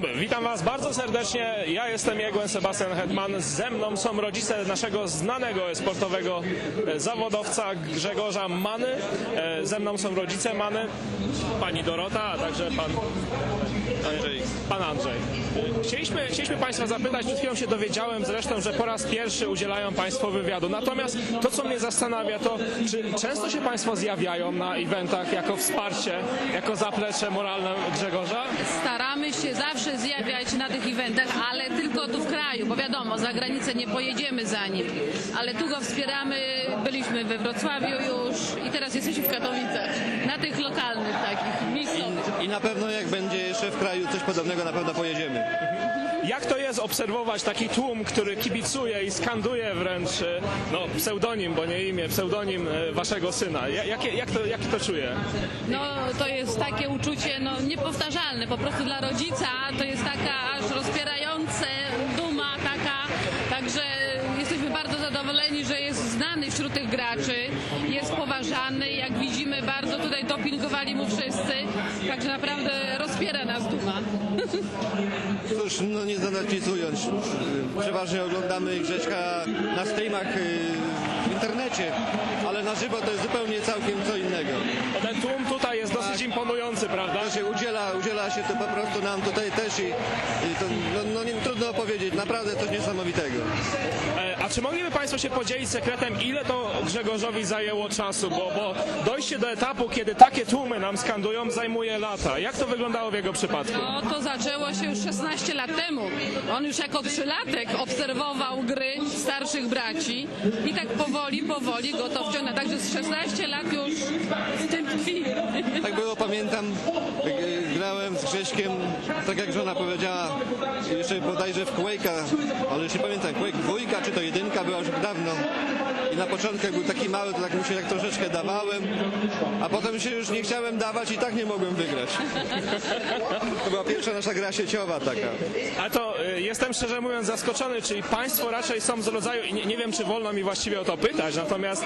dobry, witam Was bardzo serdecznie. Ja jestem Jegłen Sebastian Hetman. Ze mną są rodzice naszego znanego sportowego zawodowca Grzegorza Many. Ze mną są rodzice Many, pani Dorota, a także pan Andrzej. Chcieliśmy Państwa zapytać, przed chwilą się dowiedziałem zresztą, że po raz pierwszy udzielają Państwo wywiadu. Natomiast to, co mnie zastanawia, to czy często się Państwo zjawiają na eventach jako wsparcie, jako zaplecze moralne Grzegorza? Staramy się zawsze zjawiać na tych eventach, ale tylko tu w kraju, bo wiadomo, za granicę nie pojedziemy za nim. Ale tu go wspieramy, byliśmy we Wrocławiu już i teraz jesteśmy w Katowicach. Na tych lokalnych takich, miejscowych. I na pewno jak będzie jeszcze w kraju coś podobnego, na pewno pojedziemy. Jak to jest obserwować taki tłum, który kibicuje i skanduje wręcz, pseudonim, bo nie imię, pseudonim waszego syna? Jak to czuje? No to jest takie uczucie niepowtarzalne, po prostu dla rodzica to jest taka aż rozpierające duma taka, także jesteśmy bardzo zadowoleni, że jest znany wśród tych graczy, jest poważany, jak widzimy bardzo tutaj dopingowali mu wszyscy, także naprawdę rozpiera nas duma. Cóż, nie znać nic ująć. Przeważnie oglądamy Grześka na streamach w internecie, ale na żywo to jest zupełnie całkiem co innego. Ten tłum tutaj jest dosyć imponujący, prawda? To się udziela się to po prostu nam tutaj też i to, trudno opowiedzieć, naprawdę coś niesamowitego. A czy mogliby Państwo się podzielić sekretem, ile to Grzegorzowi zajęło czasu? Bo dojście do etapu, kiedy takie tłumy nam skandują, zajmuje lata. Jak to wyglądało w jego przypadku? No to zaczęło się już 16 lat temu. On już jako trzylatek obserwował gry starszych braci i tak powoli go to wciąga. Także z 16 lat już w tym tkwi. Tak było, pamiętam, grałem z Grześkiem, tak jak żona powiedziała, jeszcze bodajże w Quake'a, ale już nie pamiętam, Quake 2 czy to 1 była już dawno. I na początku jak był taki mały, to tak mu się tak troszeczkę dawałem, a potem się już nie chciałem dawać i tak nie mogłem wygrać. To była pierwsza nasza gra sieciowa taka. A to jestem szczerze mówiąc zaskoczony, czyli Państwo raczej są z rodzaju, i nie wiem czy wolno mi właściwie o to pytać, natomiast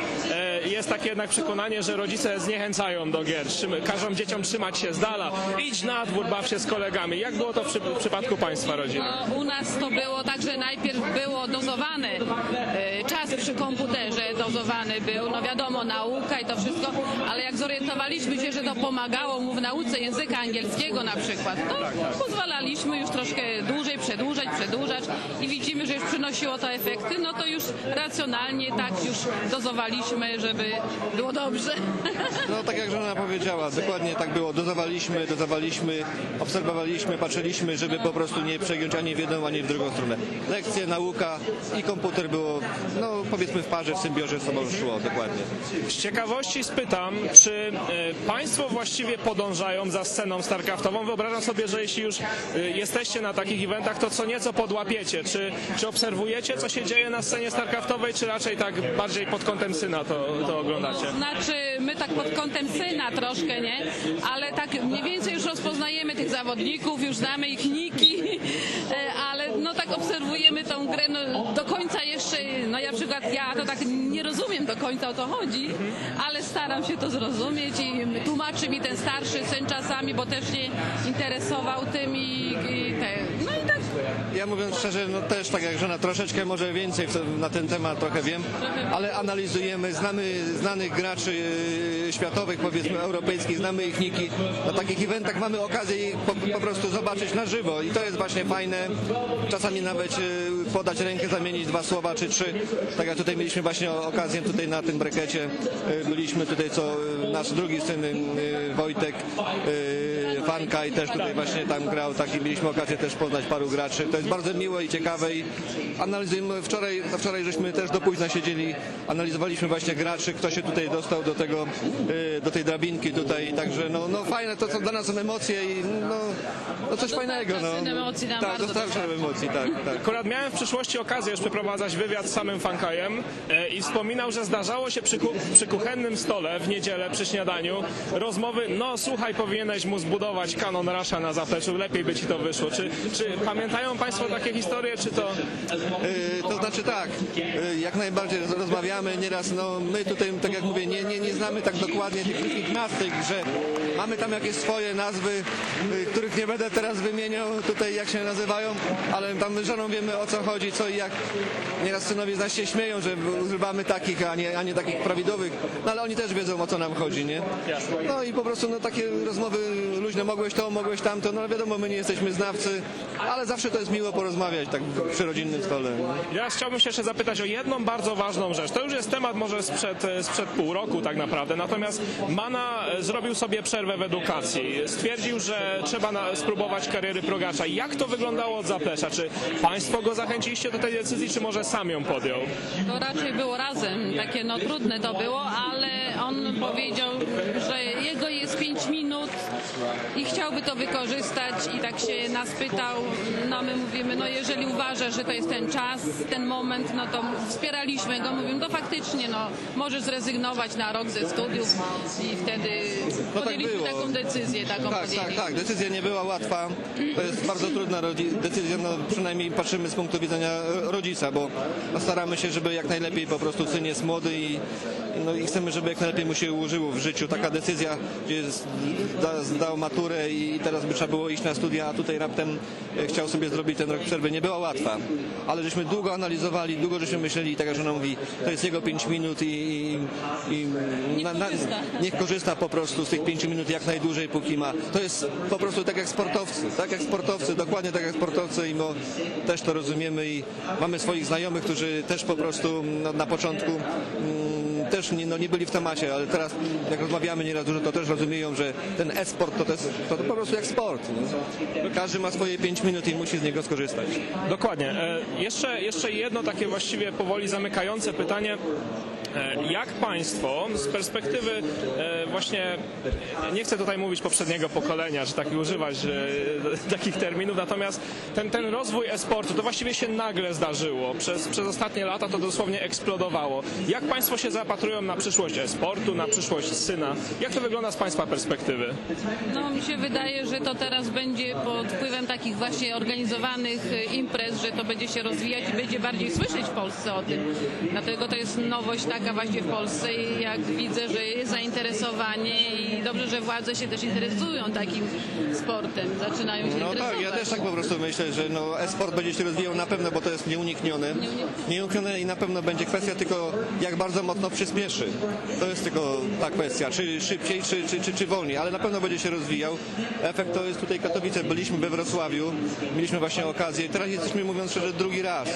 jest takie jednak przekonanie, że rodzice zniechęcają do gier, każą dzieciom trzymać się z dala, idź na dwór, baw się z kolegami. Jak było to w przypadku Państwa rodziny? No, u nas to było tak, że najpierw było dozowane, czas przy komputerze dozowany był, no wiadomo, nauka i to wszystko, ale jak zorientowaliśmy się, że to pomagało mu w nauce języka angielskiego na przykład, to pozwalaliśmy już troszkę dłużej przedłużać i widzimy, że już przynosiło to efekty, no to już racjonalnie tak już dozowaliśmy, żeby było dobrze. No tak jak żona powiedziała, dokładnie tak było, dozowaliśmy, obserwowaliśmy, patrzyliśmy, żeby po prostu nie przegiąć ani w jedną, ani w drugą stronę. Lekcje, nauka i komputer było, powiedzmy w parze, w symbiozie z sobą szło, dokładnie. Z ciekawości spytam, czy Państwo właściwie podążają za sceną starcraftową? Wyobrażam sobie, że jeśli już jesteście na takich eventach, to co nieco podłapiecie. Czy obserwujecie, co się dzieje na scenie starcraftowej, czy raczej tak bardziej pod kątem syna to oglądacie? Znaczy, my tak pod kątem syna troszkę, nie? Ale tak mniej więcej już rozpoznajemy tych zawodników, już znamy ich niki, ale tak obserwujemy tą grę, do końca jeszcze, ja na przykład ja to tak nie rozumiem do końca, o co chodzi, ale staram się to zrozumieć i tłumaczy mi ten starszy syn czasami, bo też się interesował tym i tak. Ja mówiąc szczerze, też tak jak żona, troszeczkę może więcej na ten temat trochę wiem, ale analizujemy, znamy znanych graczy światowych, powiedzmy europejskich, znamy ich niki. Na takich eventach mamy okazję ich po prostu zobaczyć na żywo i to jest właśnie fajne. Czasami nawet podać rękę, zamienić 2 słowa czy 3. Tak jak tutaj mieliśmy właśnie okazję tutaj na tym brekecie. Byliśmy tutaj, co nasz drugi syn Wojtek Fankaj też tutaj właśnie tam grał, i mieliśmy okazję też poznać paru graczy. To jest bardzo miłe i ciekawe i analizujemy. Wczoraj żeśmy też do późna siedzieli, analizowaliśmy właśnie graczy, kto się tutaj dostał do tej drabinki tutaj, także fajne, to co dla nas są emocje i coś fajnego. Emocji nam tak, bardzo dostarcza nam emocji, tak. Akurat miałem w przyszłości okazję już przeprowadzać wywiad z samym Fankajem i wspominał, że zdarzało się przy kuchennym stole w niedzielę przy śniadaniu rozmowy, no słuchaj, powinieneś mu zbudować kanon Rasha na zapleczu, lepiej by ci to wyszło. Czy pamiętają państwo takie historie, czy to... To znaczy tak, jak najbardziej rozmawiamy nieraz, no my tutaj, tak jak mówię, nie znamy tak dokładnie tych wszystkich nazw tej grze. Mamy tam jakieś swoje nazwy, których nie będę teraz wymieniał tutaj, jak się nazywają, ale tam z żoną wiemy, o co chodzi, co i jak. Nieraz synowie z nas się śmieją, że używamy takich, a nie takich prawidłowych, no ale oni też wiedzą, o co nam chodzi, nie? No i po prostu no, takie rozmowy luźne, mogłeś to, mogłeś tamto, no wiadomo, my nie jesteśmy znawcy, ale zawsze to jest miło porozmawiać tak przy rodzinnym stole. Ja chciałbym się jeszcze zapytać o jedną bardzo ważną rzecz. To już jest temat może sprzed pół roku tak naprawdę, natomiast Mana zrobił sobie przerwę w edukacji. Stwierdził, że trzeba spróbować kariery progacza. Jak to wyglądało od zaplecza? Czy państwo go zachęciliście do tej decyzji, czy może sam ją podjął? To raczej było razem, takie no trudne to było, ale on powiedział, że jego jest 5 minut i chciałby to wykorzystać i tak się nas pytał, no my mówimy, no jeżeli uważa, że to jest ten czas, ten moment, no to wspieraliśmy go, mówimy, no faktycznie, no możesz zrezygnować na rok ze studiów i wtedy podjęliśmy było. taką decyzję, Tak, decyzja nie była łatwa, to jest bardzo trudna decyzja, no przynajmniej patrzymy z punktu widzenia rodzica, bo no, staramy się, żeby jak najlepiej, po prostu syn jest młody i chcemy, żeby jak najlepiej mu się ułożyło w życiu. Taka decyzja, gdzie zdał maturę i teraz by trzeba było iść na studia, a tutaj raptem chciał sobie zrobić ten rok przerwy. Nie była łatwa, ale żeśmy długo analizowali, długo żeśmy myśleli i tak jak żona mówi, to jest jego 5 minut i niech korzysta po prostu z tych 5 minut jak najdłużej, póki ma. To jest po prostu tak jak sportowcy, dokładnie tak jak sportowcy i my też to rozumiemy i mamy swoich znajomych, którzy też po prostu na początku też nie byli w temacie, ale teraz jak rozmawiamy nieraz dużo, to też rozumieją, że ten e-sport to po prostu jak sport. Nie? Każdy ma swoje 5 minut i musi z niego skorzystać. Dokładnie. Jeszcze jedno takie właściwie powoli zamykające pytanie. Jak państwo z perspektywy właśnie, nie chcę tutaj mówić poprzedniego pokolenia, że tak używać takich terminów, natomiast ten rozwój e-sportu to właściwie się nagle zdarzyło. Przez ostatnie lata to dosłownie eksplodowało. Jak państwo się zapatrują na przyszłość e-sportu, na przyszłość syna? Jak to wygląda z państwa perspektywy? No mi się wydaje, że to teraz będzie pod wpływem takich właśnie organizowanych imprez, że to będzie się rozwijać i będzie bardziej słyszeć w Polsce o tym. Dlatego to jest nowość taka właśnie w Polsce i jak widzę, że jest zainteresowanie i dobrze, że władze się też interesują takim sportem, zaczynają się interesować. Tak, ja też tak po prostu myślę, że e-sport będzie się rozwijał na pewno, bo to jest nieuniknione. Nieuniknione i na pewno będzie kwestia tylko jak bardzo mocno przyspieszy. To jest tylko ta kwestia, czy szybciej, czy wolniej, ale na pewno będzie się rozwijał. Efekt to jest tutaj Katowice, byliśmy we Wrocławiu, mieliśmy właśnie okazję, teraz jesteśmy, mówiąc szczerze, drugi raz.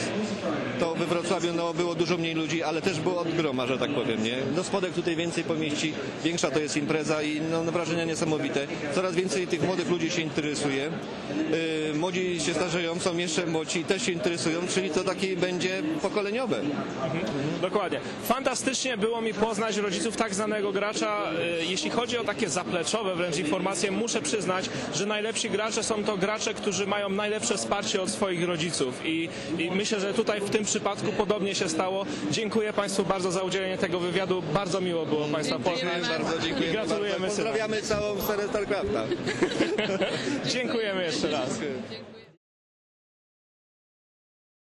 To we Wrocławiu było dużo mniej ludzi, ale też było od groma, że tak powiem, nie? Spodek tutaj więcej pomieści, większa to jest impreza i wrażenia niesamowite. Coraz więcej tych młodych ludzi się interesuje. Młodzi się starzeją, są jeszcze młodzi i też się interesują, czyli to takie będzie pokoleniowe. Dokładnie. Fantastycznie było mi poznać rodziców tak znanego gracza. Jeśli chodzi o takie zapleczowe wręcz informacje, muszę przyznać, że najlepsi gracze są to gracze, którzy mają najlepsze wsparcie od swoich rodziców i myślę, że tutaj w tym przypadku podobnie się stało. Dziękuję państwu bardzo za udzielenie tego wywiadu. Bardzo miło było państwa poznać. Bardzo dziękuję. I gratulujemy. Pozdrawiamy całą scenę StarCrafta. Dziękujemy jeszcze raz. Dziękuję.